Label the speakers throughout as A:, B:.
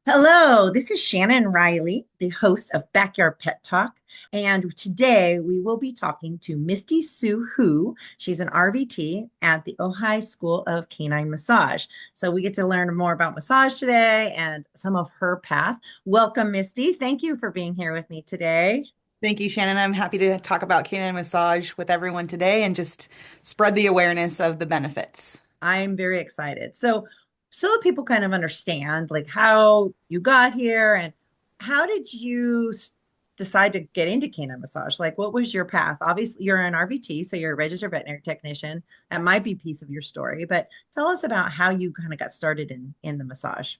A: Hello, this is Shannon Riley, the host of Backyard Pet Talk. And today we will be talking to Misti Soo Hoo. She's an RVT at the Ojai School of Canine Massage. So we get to learn more about massage today and some of her path. Welcome, Misty. Thank you for being here with me today.
B: Thank you, Shannon. I'm happy to talk about canine massage with everyone today and just spread the awareness of the benefits.
A: I'm very excited. So that people kind of understand like how you got here and how did you decide to get into canine massage? Like, what was your path? Obviously, you're an RVT, so you're a registered veterinary technician. That might be a piece of your story, but tell us about how you kind of got started in the massage.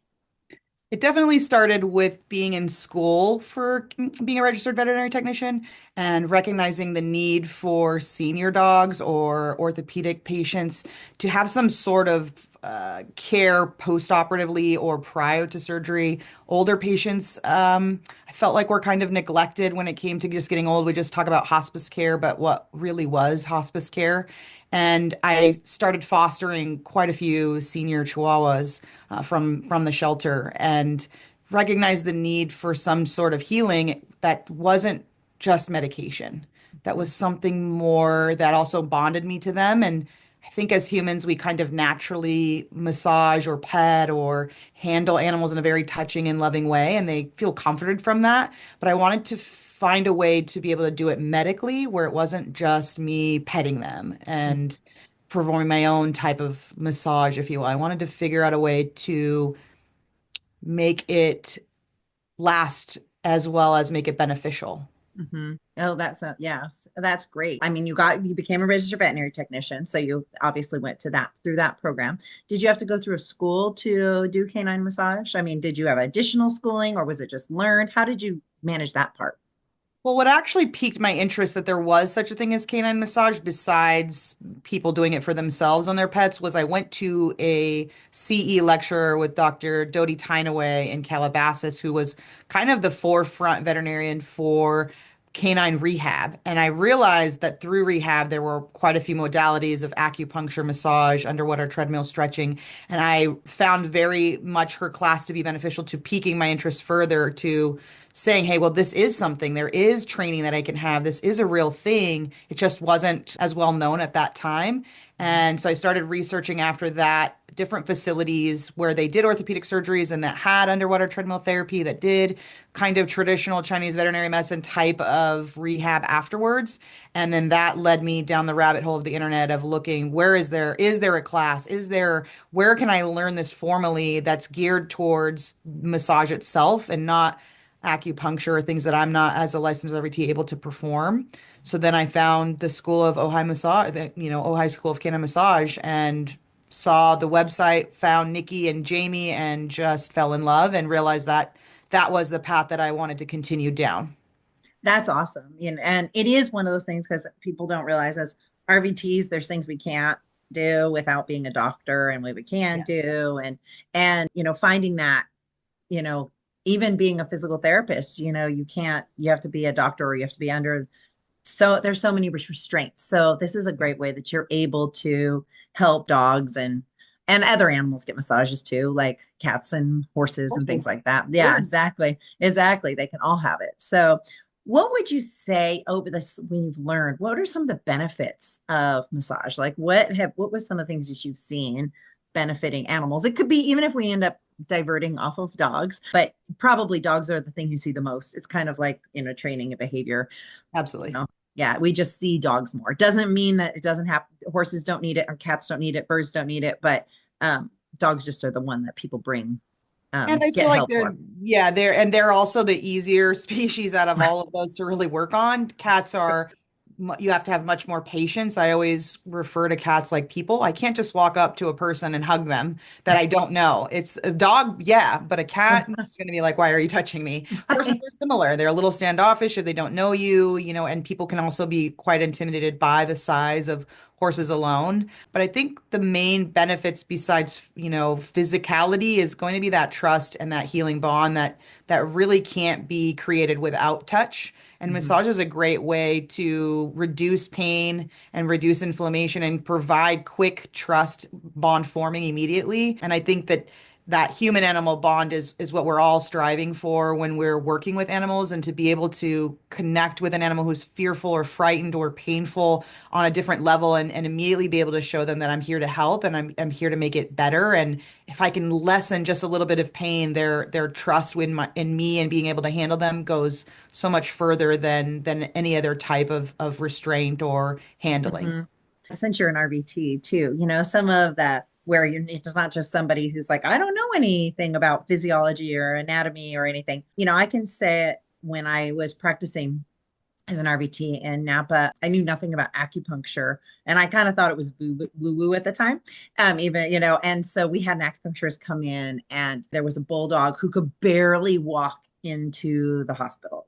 B: It definitely started with being in school for being a registered veterinary technician and recognizing the need for senior dogs or orthopedic patients to have some sort of care post-operatively or prior to surgery. Older patients, I felt like were kind of neglected when it came to just getting old. We just talk about hospice care, but what really was hospice care? And I started fostering quite a few senior Chihuahuas from the shelter and recognized the need for some sort of healing that wasn't just medication. That was something more that also bonded me to them. And I think as humans, we kind of naturally massage or pet or handle animals in a very touching and loving way, and they feel comforted from that. But I wanted to find a way to be able to do it medically where it wasn't just me petting them and performing my own type of massage, if you will. I wanted to figure out a way to make it last as well as make it beneficial.
A: Oh, yes, that's great. I mean, you became a registered veterinary technician, so you obviously went to that through that program. Did you have to go through a school to do canine massage? I mean, did you have additional schooling or was it just learned? How did you manage that part?
B: Well, what actually piqued my interest that there was such a thing as canine massage, besides people doing it for themselves on their pets, was I went to a CE lecture with Dr. Dodi Tynaway in Calabasas, who was kind of the forefront veterinarian for canine rehab. And I realized that through rehab, there were quite a few modalities of acupuncture, massage, underwater treadmill stretching. And I found very much her class to be beneficial to piquing my interest further to saying, hey, well, this is something. There is training that I can have. This is a real thing. It just wasn't as well known at that time. And so I started researching after that different facilities where they did orthopedic surgeries and that had underwater treadmill therapy, that did kind of traditional Chinese veterinary medicine type of rehab afterwards. And then that led me down the rabbit hole of the internet of looking, is there a class? Where can I learn this formally that's geared towards massage itself and not acupuncture or things that I'm not, as a licensed RVT, able to perform. So then I found the School of Ojai Massage, Ojai School of Canine Massage, and saw the website, found Nikki and Jamie, and just fell in love and realized that that was the path that I wanted to continue down.
A: That's awesome. And it is one of those things because people don't realize as RVTs, there's things we can't do without being a doctor and what we can
B: Yeah.
A: do. And finding that, you know, even being a physical therapist, you can't, you have to be a doctor or you have to be under. So there's so many restraints. So this is a great way that you're able to help dogs and other animals get massages too, like cats and horses and things
B: Horses.
A: like that. Yeah,
B: Sure.
A: exactly. Exactly. They can all have it. So what would you say over this when you've learned, what are some of the benefits of massage? Like what was some of the things that you've seen benefiting animals? It could be even if we end up diverting off of dogs, but probably dogs are the thing you see the most. It's kind of like, training a behavior, you
B: Absolutely.
A: know. Yeah, we just see dogs more. It doesn't mean that it doesn't have horses don't need it or cats don't need it, birds don't need it, but dogs just are the one that people bring
B: And I
A: get
B: feel like
A: help for.
B: they're also the easier species out of all of those to really work on. Cats are you have to have much more patience. I always refer to cats like people. I can't just walk up to a person and hug them that I don't know. It's a dog, yeah, but a cat is going to be like, "Why are you touching me?" Horses are similar. They're a little standoffish if they don't know you, and people can also be quite intimidated by the size of horses alone. But I think the main benefits besides, physicality is going to be that trust and that healing bond that really can't be created without touch. And
A: Mhm.
B: massage is a great way to reduce pain and reduce inflammation and provide quick trust bond forming immediately. And I think that that human animal bond is what we're all striving for when we're working with animals, and to be able to connect with an animal who's fearful or frightened or painful on a different level, and immediately be able to show them that I'm here to help, and I'm here to make it better. And if I can lessen just a little bit of pain, their trust in me and being able to handle them goes so much further than any other type of restraint or handling.
A: Hmm. Since you're an RVT too, some of that where it's not just somebody who's like, I don't know anything about physiology or anatomy or anything. I can say it when I was practicing as an RVT in Napa. I knew nothing about acupuncture, and I kind of thought it was woo at the time. Even, and so we had an acupuncturist come in, and there was a bulldog who could barely walk into the hospital.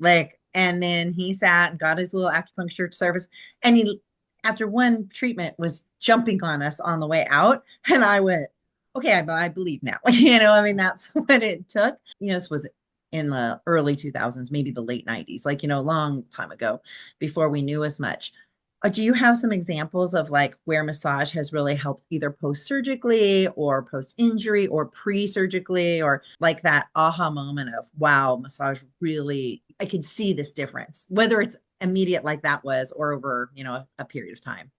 A: And then he sat and got his little acupuncture service, and he, after one treatment, was jumping on us on the way out. And I went, okay, I believe now. I mean, that's what it took. This was in the early 2000s, maybe the late 90s, a long time ago, before we knew as much. Do you have some examples of like where massage has really helped either post-surgically or post-injury or pre-surgically, or like that aha moment of, wow, massage really, I could see this difference, whether it's immediate like that was or over, a period of time?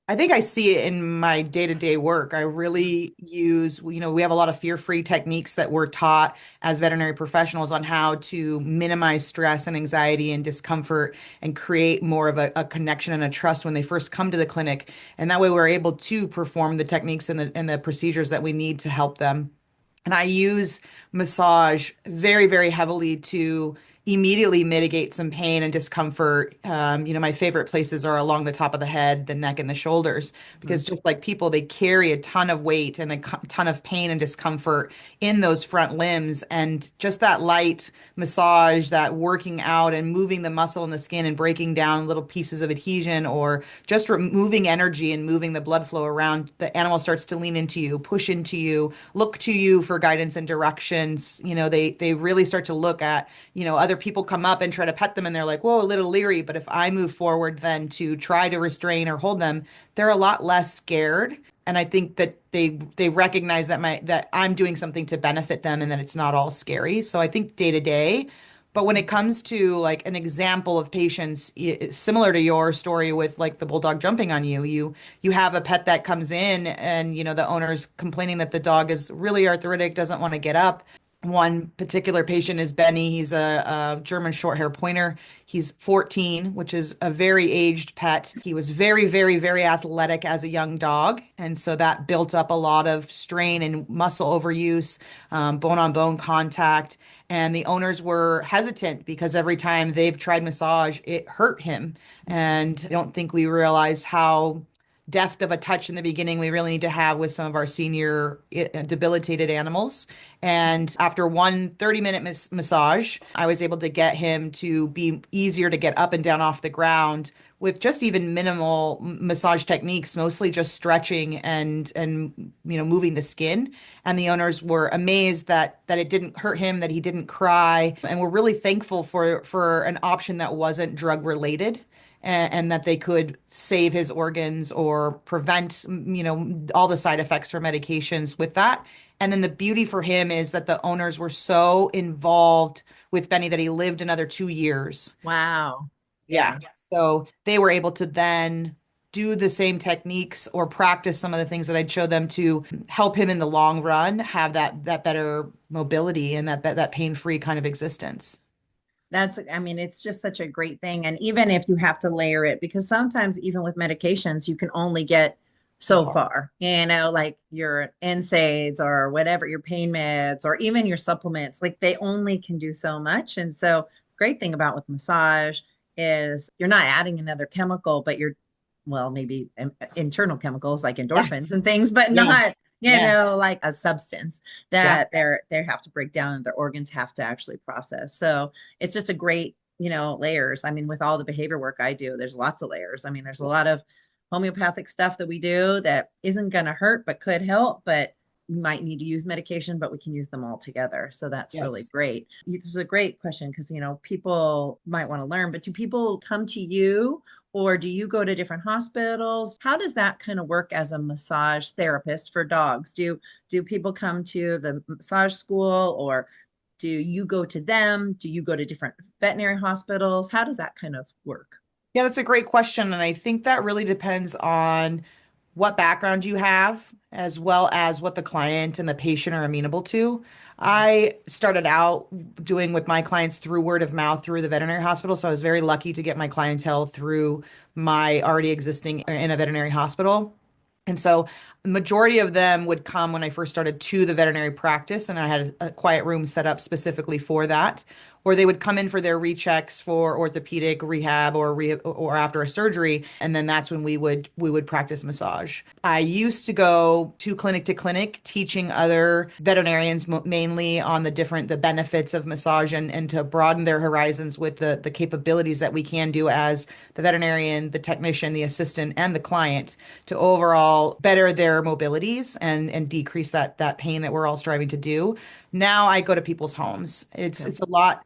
B: I think I see it in my day-to-day work. I really use, we have a lot of fear-free techniques that we're taught as veterinary professionals on how to minimize stress and anxiety and discomfort and create more of a connection and a trust when they first come to the clinic. And that way we're able to perform the techniques and the procedures that we need to help them. And I use massage very, very heavily to immediately mitigate some pain and discomfort. My favorite places are along the top of the head, the neck, and the shoulders, because just like people, they carry a ton of weight and a ton of pain and discomfort in those front limbs. And just that light massage, that working out and moving the muscle in the skin and breaking down little pieces of adhesion, or just removing energy and moving the blood flow around, the animal starts to lean into you, push into you, look to you for guidance and directions. They really start to look at, other people come up and try to pet them, and they're like, whoa, a little leery. But if I move forward then to try to restrain or hold them, they're a lot less scared. And I think that they recognize that I'm doing something to benefit them, and that it's not all scary. So I think day to day. But when it comes to like an example of patients similar to your story with like the bulldog jumping on you, you have a pet that comes in, and the owner's complaining that the dog is really arthritic, doesn't want to get up. One particular patient is Benny. He's a German short hair pointer. He's 14, which is a very aged pet. He was very, very, very athletic as a young dog. And so that built up a lot of strain and muscle overuse, bone on bone contact. And the owners were hesitant because every time they've tried massage, it hurt him. And I don't think we realize how deft of a touch in the beginning we really need to have with some of our senior debilitated animals. And after one 30-minute massage, I was able to get him to be easier to get up and down off the ground with just even minimal massage techniques, mostly just stretching and moving the skin. And the owners were amazed that it didn't hurt him, that he didn't cry, and we're really thankful for an option that wasn't drug related, and that they could save his organs or prevent, all the side effects for medications with that. And then the beauty for him is that the owners were so involved with Benny that he lived another 2 years.
A: Wow.
B: Yeah.
A: Yeah.
B: So they were able to then do the same techniques or practice some of the things that I'd show them to help him in the long run have that better mobility and that pain-free kind of existence.
A: I mean, it's just such a great thing. And even if you have to layer it, because sometimes even with medications, you can only get
B: So
A: so
B: far.
A: far, like your NSAIDs or whatever, your pain meds, or even your supplements, like they only can do so much. And so great thing about with massage is you're not adding another chemical, but you're, well, maybe internal chemicals like
B: Yeah.
A: endorphins and things, but not,
B: Yes. Yes.
A: like a substance
B: Yeah.
A: that they have to break down and their organs have to actually process. So it's just a great, layers. I mean, with all the behavior work I do, there's lots of layers. I mean, there's a lot of homeopathic stuff that we do that isn't going to hurt but could help, but we might need to use medication, but we can use them all together. So that's really
B: Yes.
A: great. This is a great question because, people might want to learn, but do people come to you or do you go to different hospitals? How does that kind of work as a massage therapist for dogs? Do people come to the massage school, or do you go to them? Do you go to different veterinary hospitals? How does that kind of work?
B: Yeah, that's a great question. And I think that really depends on what background you have, as well as what the client and the patient are amenable to. I started out doing with my clients through word of mouth through the veterinary hospital. So I was very lucky to get my clientele through my already existing in a veterinary hospital. And so the majority of them would come when I first started to the veterinary practice, and I had a quiet room set up specifically for that. Or they would come in for their rechecks for orthopedic rehab or after a surgery, and then that's when we would practice massage. I used to go to clinic teaching other veterinarians mainly on the benefits of massage and to broaden their horizons with the capabilities that we can do as the veterinarian, the technician, the assistant, and the client to overall better their mobilities and decrease that pain that we're all striving to do. Now I go to people's homes.
A: Okay.
B: It's a lot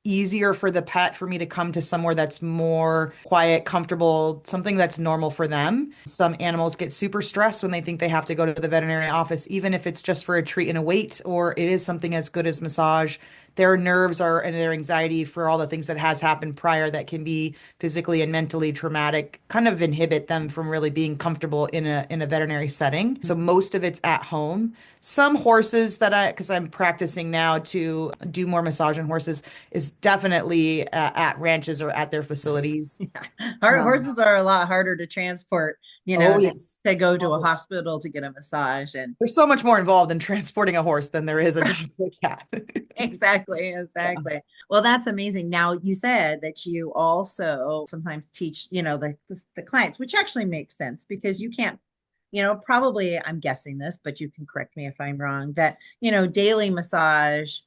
B: easier for the pet for me to come to somewhere that's more quiet, comfortable, something that's normal for them. Some animals get super stressed when they think they have to go to the veterinary office, even if it's just for a treat and a wait, or it is something as good as massage. Their nerves are and their anxiety for all the things that has happened prior that can be physically and mentally traumatic kind of inhibit them from really being comfortable in a veterinary setting. So most of it's at home. Some horses because I'm practicing now to do more massage on horses, is definitely at ranches or at their facilities.
A: Yeah.
B: Um,
A: Horses are a lot harder to transport,
B: oh,
A: than
B: yes.
A: to go to a
B: Oh,
A: hospital to get a massage. And
B: there's so much more involved in transporting a horse than there is a dog or a cat.
A: exactly,
B: Yeah.
A: exactly. Well, that's amazing. Now, you said that you also sometimes teach, the clients, which actually makes sense because you can't, probably I'm guessing this, but you can correct me if I'm wrong, that, daily massage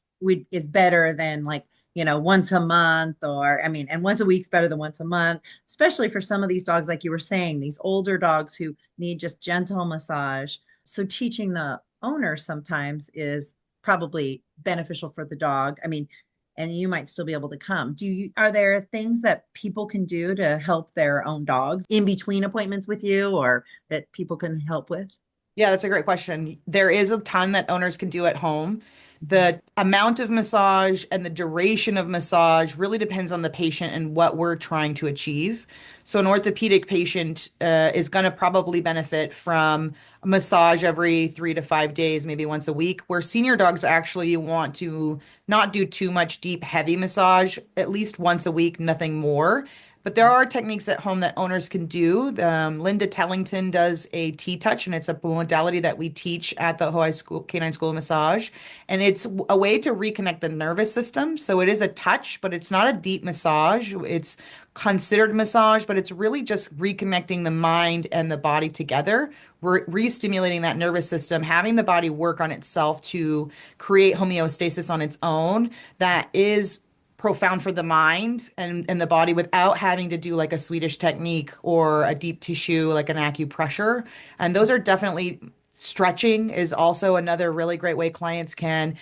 A: is better than like, once a month, or I mean, and once a week's better than once a month, especially for some of these dogs, like you were saying, these older dogs who need just gentle massage. So teaching the owner sometimes is probably beneficial for the dog. I mean, and you might still be able to come. Are there things that people can do to help their own dogs in between appointments with you, or that people can help with?
B: Yeah, that's a great question. There is a ton that owners can do at home.
A: Mhm.
B: The amount of massage and the duration of massage really depends on the patient and what we're trying to achieve. So, an orthopedic patient is going to probably benefit from a massage every 3 to 5 days, maybe once a week, where senior dogs actually want to not do too much deep, heavy massage, at least once a week, nothing more. But there are techniques at home that owners can do. Linda Tellington does a T-touch, and it's a modality that we teach at the Ojai School, Canine School of Massage. And it's a way to reconnect the nervous system. So it is a touch, but it's not a deep massage. It's considered massage, but it's really just reconnecting the mind and the body together, re-stimulating that nervous system, having the body work on itself to create homeostasis on its own. That is profound for the mind and the body without having to do like a Swedish technique or a deep tissue like an acupressure. And those are definitely stretching is also another really great way clients can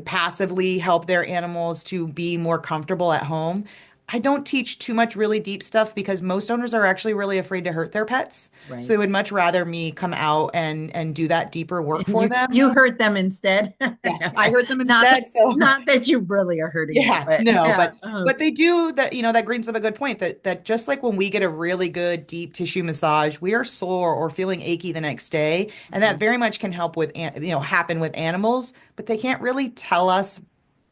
B: passively help their animals to be more comfortable at home. I don't teach too much really deep stuff because most owners are actually really afraid to hurt their pets. So
A: Right.
B: they would much rather me come out and do that deeper work
A: And
B: for
A: you
B: them.
A: hurt them instead.
B: Yes, I hurt them
A: Not that
B: instead. So
A: not that you really are hurting it,
B: yeah,
A: but
B: no,
A: yeah.
B: but they do that, that brings up a good point that just like when we get a really good deep tissue massage, we are sore or feeling achy the next day, and that
A: Mhm.
B: very much can help with happen with animals, but they can't really tell us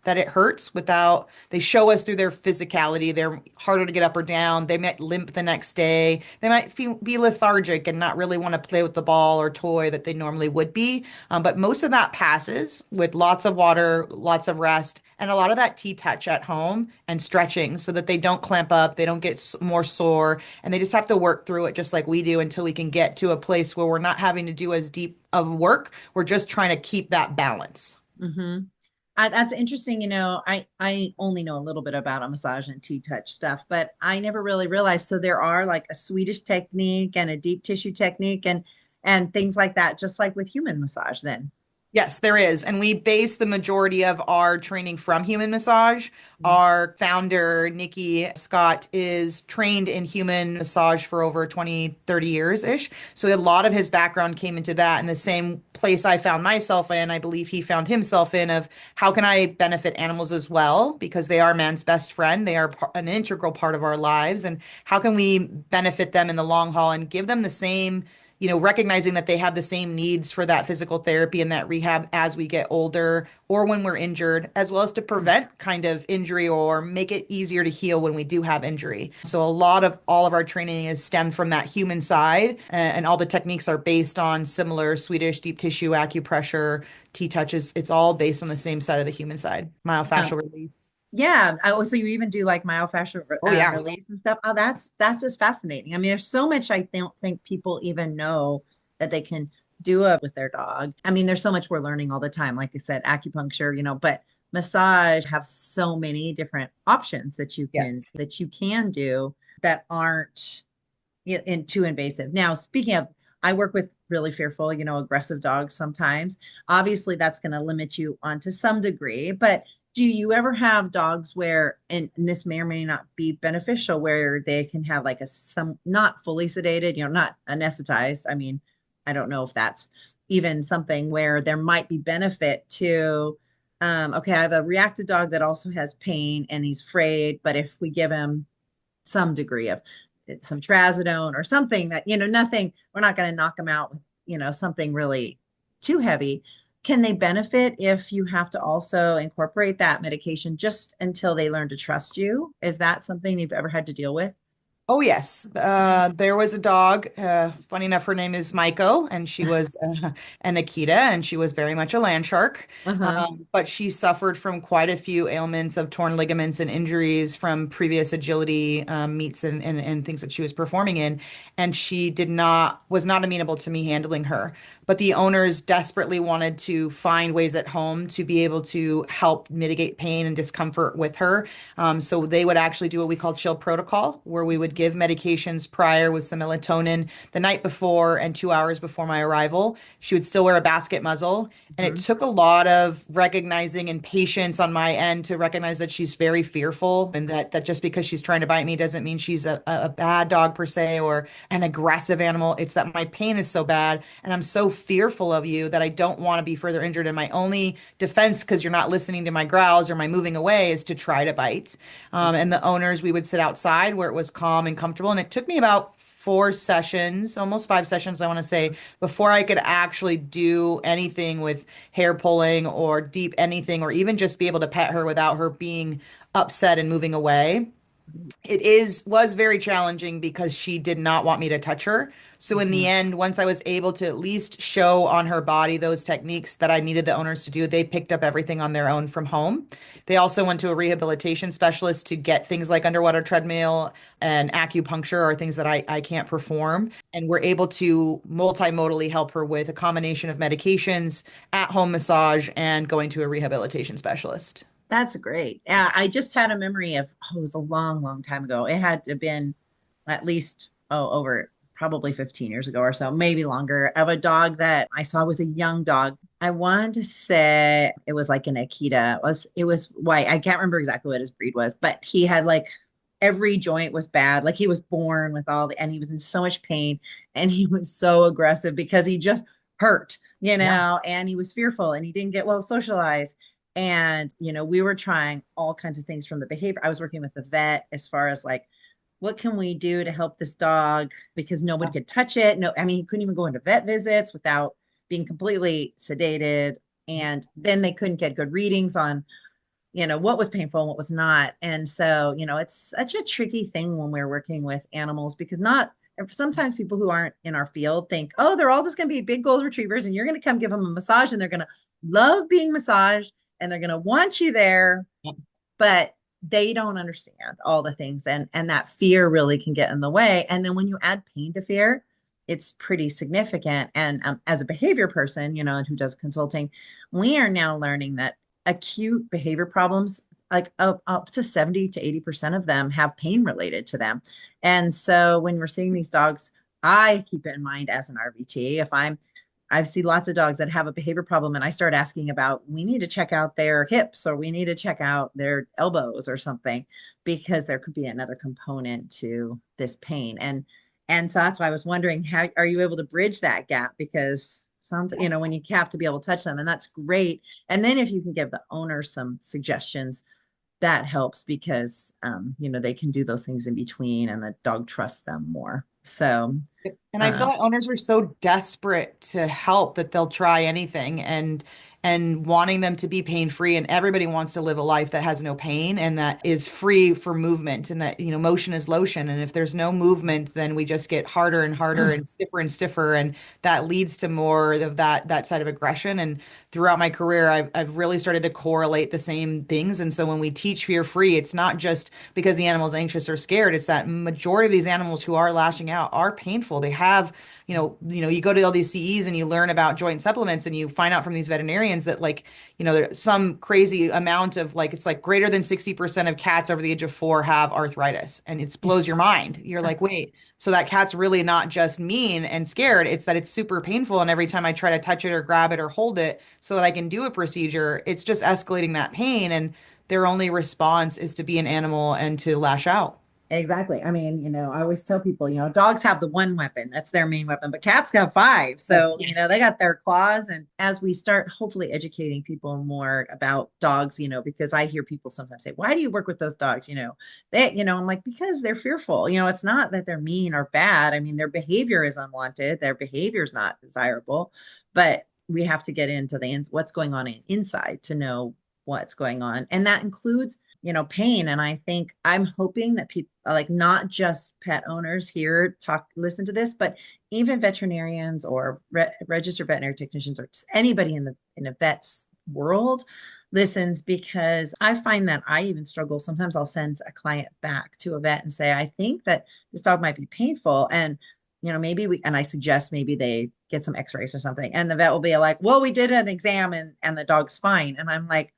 B: that it hurts without they show us through their physicality. They're harder to get up or down. They might limp the next day. They might be lethargic and not really want to play with the ball or toy that they normally would be. But most of that passes with lots of water, lots of rest, and a lot of that T-touch at home and stretching so that they don't clamp up, they don't get more sore, and they just have to work through it just like we do until we can get to a place where we're not having to do as deep of work. We're just trying to keep that balance.
A: Hmm. That's interesting. I only know a little bit about a massage and T-touch stuff, but I never really realized. So there are like a Swedish technique and a deep tissue technique and things like that, just like with human massage then.
B: Yes, there is. And we base the majority of our training from human massage. Our founder, Nikki Scott, is trained in human massage for over 20, 30 years-ish. So a lot of his background came into that. And the same place I found myself in, I believe he found himself in, of how can I benefit animals as well? Because they are man's best friend. They are an integral part of our lives. And how can we benefit them in the long haul and give them the same, recognizing that they have the same needs for that physical therapy and that rehab as we get older or when we're injured, as well as to prevent kind of injury or make it easier to heal when we do have injury. So a lot of all of our training is stemmed from that human side, and all the techniques are based on similar Swedish deep tissue acupressure, T-touches. It's all based on the same side of the human side, myofascial release.
A: Yeah. So you even do like myofascial
B: Oh yeah.
A: release and stuff. Oh, that's just fascinating. I mean, there's so much I don't think people even know that they can do it with their dog. I mean, there's so much we're learning all the time. Like I said, acupuncture, but massage have so many different options that
B: Yes.
A: you can do that aren't too invasive. Now, speaking of, I work with really fearful, aggressive dogs sometimes. Obviously, that's going to limit you on to some degree, but do you ever have dogs where, and this may or may not be beneficial, where they can have like some not fully sedated, not anesthetized? I mean, I don't know if that's even something where there might be benefit to, okay, I have a reactive dog that also has pain and he's afraid, but if we give him some degree of some trazodone or something that, nothing, we're not going to knock them out with, something really too heavy. Can they benefit if you have to also incorporate that medication just until they learn to trust you? Is that something you've ever had to deal with?
B: Oh, yes. There was a dog. Funny enough, her name is Maiko, and she was an Akita, and she was very much a land shark.
A: Uh-huh.
B: But she suffered from quite a few ailments of torn ligaments and injuries from previous agility meets and things that she was performing in. And she was not amenable to me handling her. But the owners desperately wanted to find ways at home to be able to help mitigate pain and discomfort with her. So they would actually do what we call chill protocol, where we would give medications prior with some melatonin the night before and 2 hours before my arrival. She would still wear a basket muzzle. And it
A: Mhm.
B: took a lot of recognizing and patience on my end to recognize that she's very fearful, and that just because she's trying to bite me doesn't mean she's a bad dog per se or an aggressive animal. It's that my pain is so bad and I'm so fearful of you that I don't want to be further injured. And my only defense, because you're not listening to my growls or my moving away, is to try to bite. And the owners, we would sit outside where it was calm and comfortable. And it took me about 4 sessions, almost 5 sessions, I want to say, before I could actually do anything with hair pulling or deep anything, or even just be able to pet her without her being upset and moving away. It was very challenging because she did not want me to touch her. So in the
A: Mhm.
B: end, once I was able to at least show on her body those techniques that I needed the owners to do, they picked up everything on their own from home. They also went to a rehabilitation specialist to get things like underwater treadmill and acupuncture, are things that I can't perform. And we're able to multimodally help her with a combination of medications, at-home massage, and going to a rehabilitation specialist.
A: That's great. Yeah, I just had a memory of, it was a long, long time ago. It had to have been at least, over probably 15 years ago or so, maybe longer, of a dog that I saw was a young dog. I wanted to say it was like an Akita. It was white. I can't remember exactly what his breed was, but he had like every joint was bad. Like he was born with and he was in so much pain and he was so aggressive because he just hurt,
B: Yeah.
A: and he was fearful and he didn't get well socialized. And, we were trying all kinds of things from the behavior. I was working with the vet as far as like, what can we do to help this dog? Because nobody could touch it. No, I mean, he couldn't even go into vet visits without being completely sedated. And then they couldn't get good readings on, what was painful and what was not. And so, it's such a tricky thing when we're working with animals because not sometimes people who aren't in our field think, oh, they're all just going to be big gold retrievers and you're going to come give them a massage and they're going to love being massaged and they're going to want you there, but they don't understand all the things and that fear really can get in the way. And then when you add pain to fear, it's pretty significant. And as a behavior person, and who does consulting, we are now learning that acute behavior problems, like up to 70 to 80% of them have pain related to them. And so when we're seeing these dogs, I keep it in mind as an RVT. If I've seen lots of dogs that have a behavior problem, and I start asking about, we need to check out their hips or we need to check out their elbows or something, because there could be another component to this pain. And so that's why I was wondering, how are you able to bridge that gap? Because sounds, when you have to be able to touch them, and that's great. And then if you can give the owner some suggestions, that helps, because they can do those things in between and the dog trusts them more. So
B: And I feel
A: uh,
B: like owners are so desperate to help that they'll try anything and wanting them to be pain free. And everybody wants to live a life that has no pain and that is free for movement and that, motion is lotion. And if there's no movement, then we just get harder and harder and stiffer. And that leads to more of that side of aggression. And throughout my career, I've really started to correlate the same things. And so when we teach fear free, it's not just because the animal's anxious or scared. It's that majority of these animals who are lashing out are painful. They have, you go to all these CEs and you learn about joint supplements and you find out from these veterinarians that like, there's some crazy amount of like, it's like greater than 60% of cats over the age of 4 have arthritis. And it blows your mind. You're like, wait, so that cat's really not just mean and scared. It's that it's super painful. And every time I try to touch it or grab it or hold it so that I can do a procedure, it's just escalating that pain. And their only response is to be an animal and to lash out.
A: exactly. I mean, I always tell people, dogs have the one weapon, that's their main weapon, but cats got five. So,
B: Yeah.
A: they got their claws. And as we start hopefully educating people more about dogs, because I hear people sometimes say, why do you work with those dogs? I'm like, because they're fearful. It's not that they're mean or bad. I mean, their behavior is unwanted, their behavior is not desirable, but we have to get into what's going on inside to know what's going on. And that includes, pain. And I think I'm hoping that people, like, not just pet owners here listen to this, but even veterinarians or registered veterinary technicians or anybody in a vet's world listens, because I find that I even struggle. Sometimes I'll send a client back to a vet and say, I think that this dog might be painful. And maybe and I suggest maybe they get some x-rays or something. And the vet will be like, well, we did an exam and the dog's fine. And I'm like,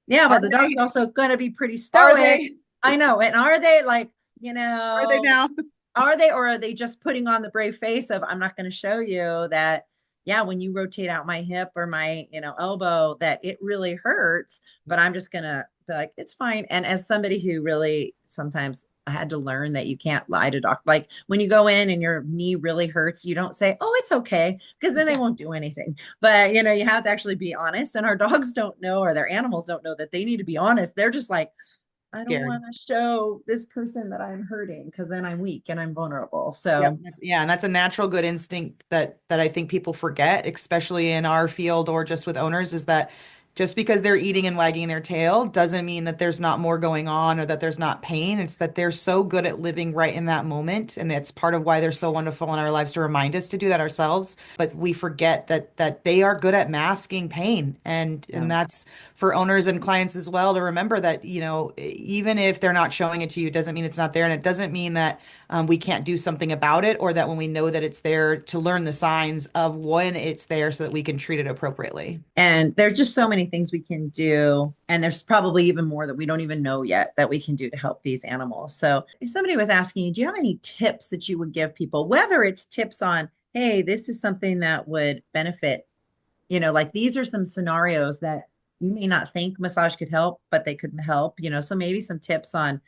A: yeah,
B: Are
A: but the dog's
B: they?
A: also going to be pretty
B: Are
A: stoic.
B: they?
A: I know. And are they, like,
B: Are they now?
A: are they, or are they just putting on the brave face of, I'm not going to show you that, yeah, when you rotate out my hip or my, elbow, that it really hurts, but I'm just going to be like, it's fine. And as somebody who really sometimes I had to learn that you can't lie to doctor. Like when you go in and your knee really hurts, you don't say, oh, it's okay, because then they
B: Yeah.
A: won't do anything. But, you have to actually be honest. And our dogs don't know, or their animals don't know that they need to be honest. They're just like, I don't
B: Scared.
A: want to show this person that I'm hurting, because then I'm weak and I'm vulnerable.
B: Yep.
A: So,
B: Yeah, and that's a natural good instinct that I think people forget, especially in our field or just with owners, is that just because they're eating and wagging their tail doesn't mean that there's not more going on or that there's not pain. It's that they're so good at living right in that moment, and that's part of why they're so wonderful in our lives to remind us to do that ourselves. But we forget that they are good at masking pain, and
A: yeah.
B: that's for owners and clients as well to remember that, even if they're not showing it to you, it doesn't mean it's not there, and it doesn't mean that we can't do something about it, or that when we know that it's there, to learn the signs of when it's there so that we can treat it appropriately.
A: And there's just so many things we can do. And there's probably even more that we don't even know yet that we can do to help these animals. So if somebody was asking you, do you have any tips that you would give people, whether it's tips on, hey, this is something that would benefit, like these are some scenarios that you may not think massage could help, but they could help, so maybe some tips on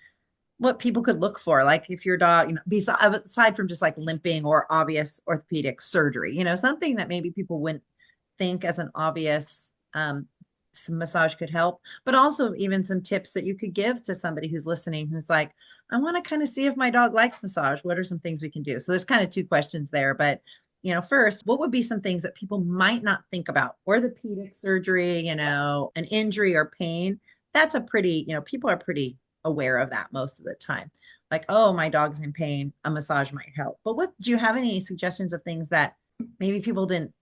A: what people could look for, like if your dog, aside from just like limping or obvious orthopedic surgery, something that maybe people wouldn't think as an obvious, some massage could help, but also even some tips that you could give to somebody who's listening, who's like, I want to kind of see if my dog likes massage. What are some things we can do? So there's kind of two questions there, but first, what would be some things that people might not think about? Orthopedic surgery, an injury or pain. That's a pretty, people are pretty aware of that most of the time. Like, oh, my dog's in pain, a massage might help. But what do you have any suggestions of things that maybe people didn't,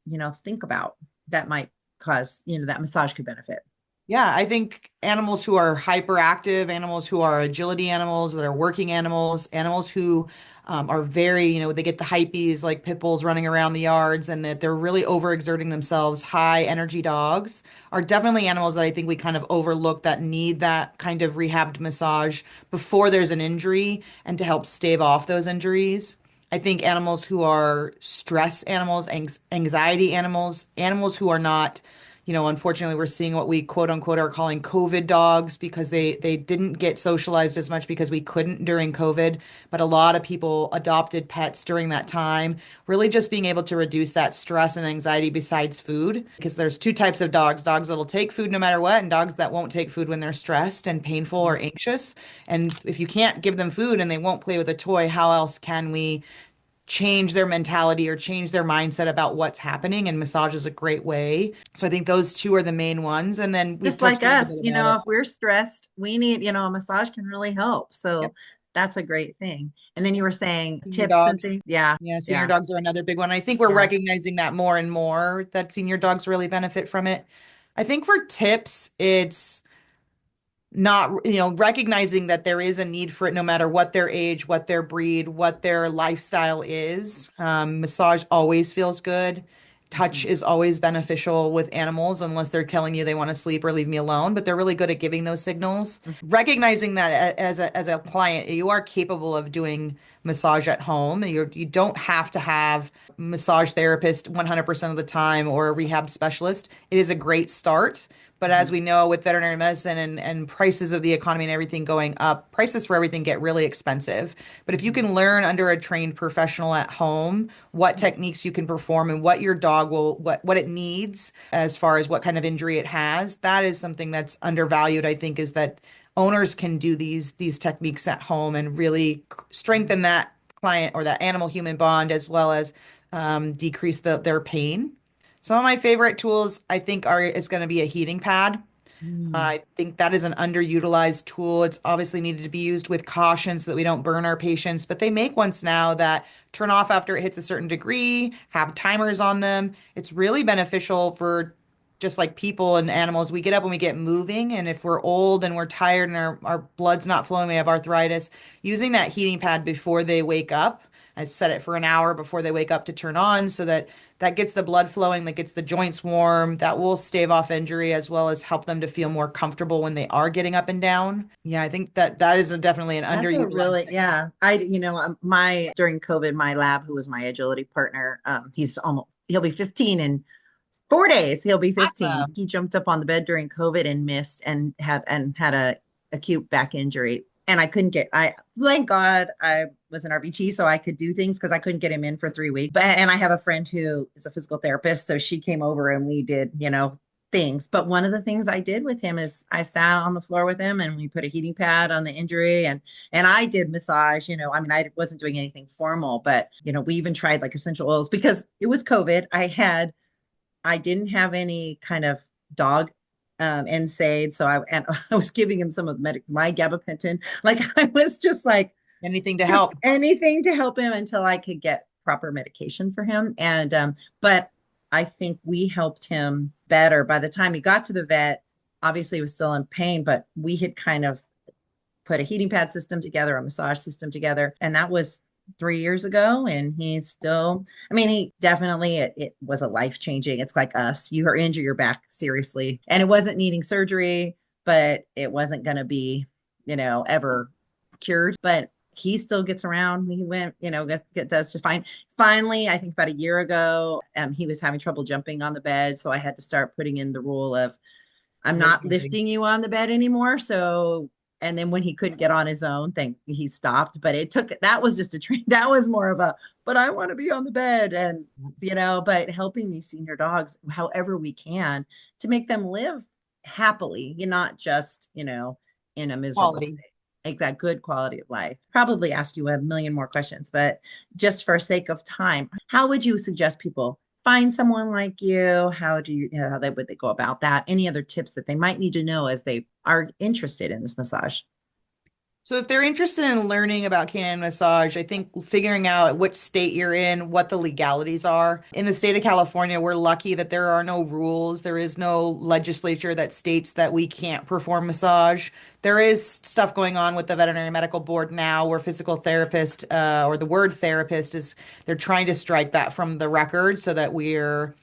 A: think about that might cause, that massage could benefit?
B: Yeah, I think animals who are hyperactive, animals who are agility animals, that are working animals, animals who are very, they get the hypees like pit bulls running around the yards and that they're really overexerting themselves, high energy dogs are definitely animals that I think we kind of overlook that need that kind of rehabbed massage before there's an injury and to help stave off those injuries. I think animals who are stress animals, anxiety animals, animals who are not, unfortunately, we're seeing what we quote unquote are calling COVID dogs because they didn't get socialized as much because we couldn't during COVID. But a lot of people adopted pets during that time, really just being able to reduce that stress and anxiety besides food. Because there's two types of dogs, dogs that'll take food no matter what, and dogs that won't take food when they're stressed and painful or anxious. And if you can't give them food and they won't play with a toy, how else can we change their mentality or change their mindset about what's happening? And massage is a great way. So I think those two are the main ones. And then we've
A: Just
B: touched
A: like
B: a little bit
A: us,
B: about it.
A: if we're stressed, we need, a massage can really help. So
B: Yep.
A: that's a great thing. And then you were saying
B: Senior
A: tips and
B: dogs.
A: things. Yeah,
B: Yeah, senior
A: yeah,
B: dogs are another big one. I think we're
A: yeah.
B: recognizing that more and more that senior dogs really benefit from it. I think for tips, it's not, recognizing that there is a need for it no matter what their age, what their breed, what their lifestyle is. Massage always feels good. Touch
A: Mhm.
B: is always beneficial with animals unless they're telling you they want to sleep or leave me alone, but they're really good at giving those signals. Recognizing that as a client, you are capable of doing massage at home. You don't have to have massage therapist 100% of the time or a rehab specialist. It is a great start. But as
A: Mhm.
B: we know, with veterinary medicine and prices of the economy and everything going up, prices for everything get really expensive. But if you
A: Mhm.
B: can learn under a trained professional at home what techniques you can perform and what your dog will, what it needs as far as what kind of injury it has, that is something that's undervalued, I think, is that owners can do these techniques at home and really strengthen that client or that animal human bond as well as decrease their pain. Some of my favorite tools, I think, are is going to be a heating pad.
A: Mhm.
B: I think that is an underutilized tool. It's obviously needed to be used with caution so that we don't burn our patients, but they make ones now that turn off after it hits a certain degree, have timers on them. It's really beneficial for just like people and animals. We get up and we get moving, and if we're old and we're tired and our blood's not flowing, we have arthritis, using that heating pad before they wake up. I set it for an hour before they wake up to turn on so that that gets the blood flowing, that gets the joints warm, that will stave off injury as well as help them to feel more comfortable when they are getting up and down. Yeah, I think that is definitely an
A: That's a
B: underutilized
A: really,
B: technique.
A: yeah. During COVID, my lab, who was my agility partner, he'll be 15 in 4 days. He'll be 15.
B: Awesome.
A: He jumped up on the bed during COVID and missed and had a acute back injury. And thank God I was an RVT so I could do things because I couldn't get him in for 3 weeks. And I have a friend who is a physical therapist. So she came over and we did, things. But one of the things I did with him is I sat on the floor with him and we put a heating pad on the injury and I did massage, I mean, I wasn't doing anything formal, but we even tried like essential oils because it was COVID. I didn't have any kind of dog NSAID, so I was giving him some of my gabapentin. Like I was just like
B: Anything to help.
A: anything to help him until I could get proper medication for him. And but I think we helped him better by the time he got to the vet. Obviously, he was still in pain, but we had kind of put a heating pad system together, a massage system together, and that was 3 years ago. And he's still, I mean, he definitely, it was a life changing. It's like us, you are injured your back seriously, and it wasn't needing surgery, but it wasn't going to be, ever cured. But he still gets around. He went, does to finally, I think about a year ago, he was having trouble jumping on the bed. So I had to start putting in the rule of I'm
B: Weight
A: not
B: bearing.
A: lifting you on the bed anymore. So, and then when he couldn't get on his own, he stopped. But that was just a train. That was more of a, but I want to be on the bed. And, but helping these senior dogs however we can to make them live happily, you're not just, in a miserable
B: Quality.
A: state. Make that good quality of life. Probably ask you a million more questions, but just for sake of time, how would you suggest people find someone like you? How do how would they go about that? Any other tips that they might need to know as they are interested in this massage?
B: So if they're interested in learning about canine massage, I think figuring out which state you're in, what the legalities are. In the state of California, we're lucky that there are no rules. There is no legislature that states that we can't perform massage. There is stuff going on with the Veterinary Medical Board now where physical therapist, or the word therapist is, they're trying to strike that from the record so that we're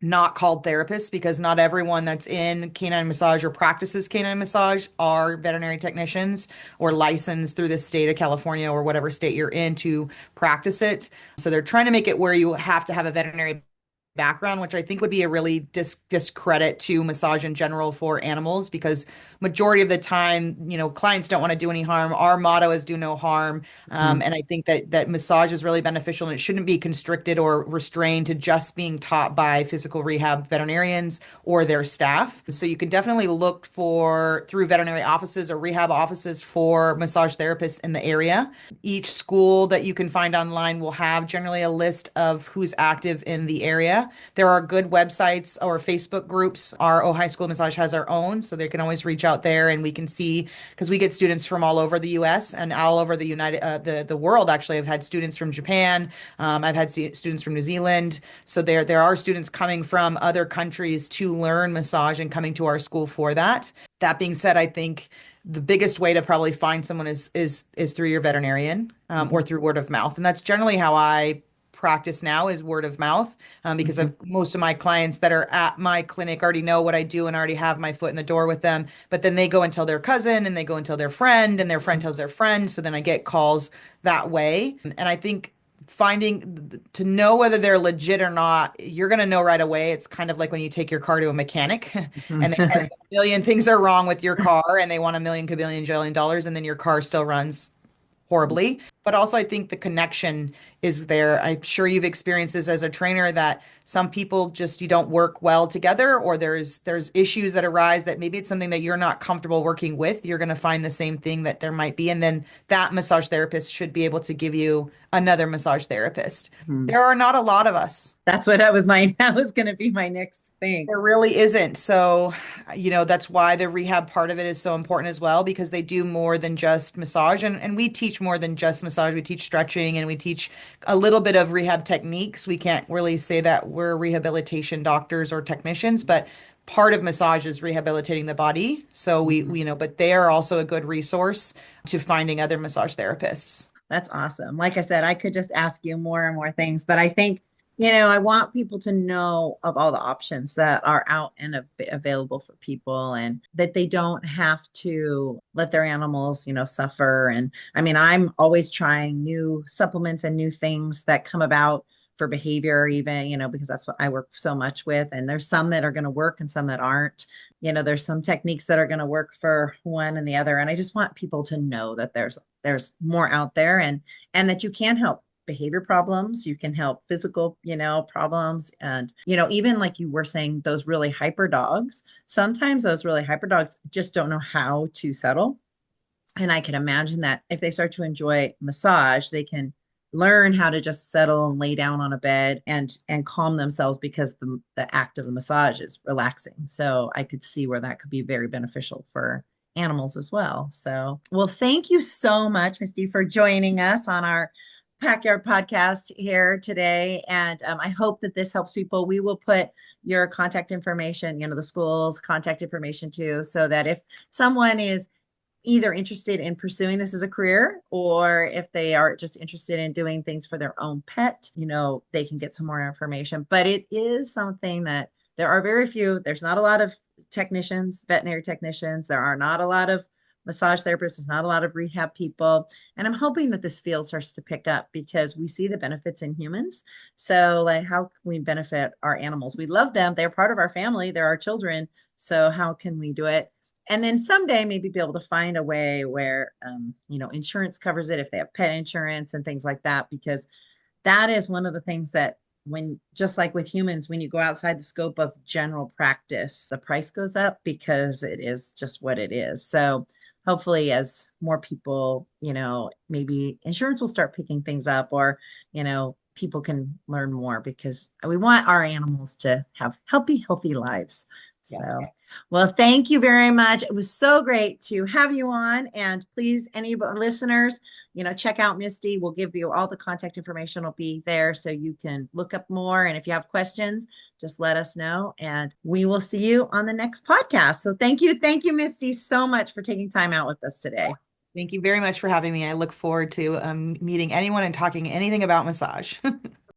B: not called therapists because not everyone that's in canine massage or practices canine massage are veterinary technicians or licensed through the state of California or whatever state you're in to practice it. So they're trying to make it where you have to have a veterinary background, which I think would be a really discredit to massage in general for animals because majority of the time, clients don't want to do any harm. Our motto is do no harm.
A: Mhm.
B: And I think that massage is really beneficial and it shouldn't be constricted or restrained to just being taught by physical rehab veterinarians or their staff. So you can definitely look for through veterinary offices or rehab offices for massage therapists in the area. Each school that you can find online will have generally a list of who's active in the area. There are good websites or Facebook groups. Our Ojai School of Massage has our own, so they can always reach out there and we can see because we get students from all over the U.S. and all over the world. Actually, I've had students from Japan. I've had students from New Zealand. So there are students coming from other countries to learn massage and coming to our school for that. That being said, I think the biggest way to probably find someone is through your veterinarian or
A: Mhm.
B: through word of mouth, and that's generally how I practice now is word of mouth because
A: Mhm.
B: of most of my clients that are at my clinic already know what I do and already have my foot in the door with them. But then they go and tell their cousin and they go and tell their friend and their friend tells their friend. So then I get calls that way. And I think finding to know whether they're legit or not, you're going to know right away. It's kind of like when you take your car to a mechanic and they tell you a million things are wrong with your car and they want a million, kabillion, jillion dollars, and then your car still runs horribly. But also, I think the connection is there. I'm sure you've experienced this as a trainer that some people just you don't work well together, or there's issues that arise that maybe it's something that you're not comfortable working with. You're going to find the same thing that there might be, and then that massage therapist should be able to give you another massage therapist.
A: Mhm.
B: There are not a lot of us.
A: That's what I was my that was going to be my next thing.
B: There really isn't. So, that's why the rehab part of it is so important as well, because they do more than just massage. And we teach more than just massage. We teach stretching and we teach a little bit of rehab techniques. We can't really say that we're rehabilitation doctors or technicians, but part of massage is rehabilitating the body. So but they are also a good resource to finding other massage therapists.
A: That's awesome. Like I said, I could just ask you more and more things, but I think, I want people to know of all the options that are out and available for people and that they don't have to let their animals, suffer. And I mean, I'm always trying new supplements and new things that come about for behavior, even, because that's what I work so much with. And there's some that are going to work and some that aren't. There's some techniques that are going to work for one and the other. And I just want people to know that there's more out there and that you can help behavior problems, you can help physical, problems. And, even like you were saying, those really hyper dogs, sometimes those really hyper dogs just don't know how to settle. And I can imagine that if they start to enjoy massage, they can learn how to just settle and lay down on a bed and calm themselves because the act of the massage is relaxing. So I could see where that could be very beneficial for animals as well. So, well, thank you so much, Misty, for joining us on our Backyard podcast here today. And I hope that this helps people. We will put your contact information, the school's contact information too, so that if someone is either interested in pursuing this as a career or if they are just interested in doing things for their own pet, they can get some more information. But it is something that there are very few, there's not a lot of technicians, veterinary technicians, there are not a lot of massage therapists, there's not a lot of rehab people. And I'm hoping that this field starts to pick up because we see the benefits in humans. So, like, how can we benefit our animals? We love them, they're part of our family, they're our children. So, how can we do it? And then someday maybe be able to find a way where insurance covers it if they have pet insurance and things like that, because that is one of the things that when just like with humans, when you go outside the scope of general practice, the price goes up because it is just what it is. So hopefully as more people, maybe insurance will start picking things up or, people can learn more because we want our animals to have healthy lives.
B: Yeah.
A: So, well, thank you very much. It was so great to have you on. And please, any listeners, check out Misty. We'll give you all the contact information will be there so you can look up more. And if you have questions, just let us know. And we will see you on the next podcast. So thank you. Thank you, Misty, so much for taking time out with us today.
B: Thank you very much for having me. I look forward to meeting anyone and talking anything about massage.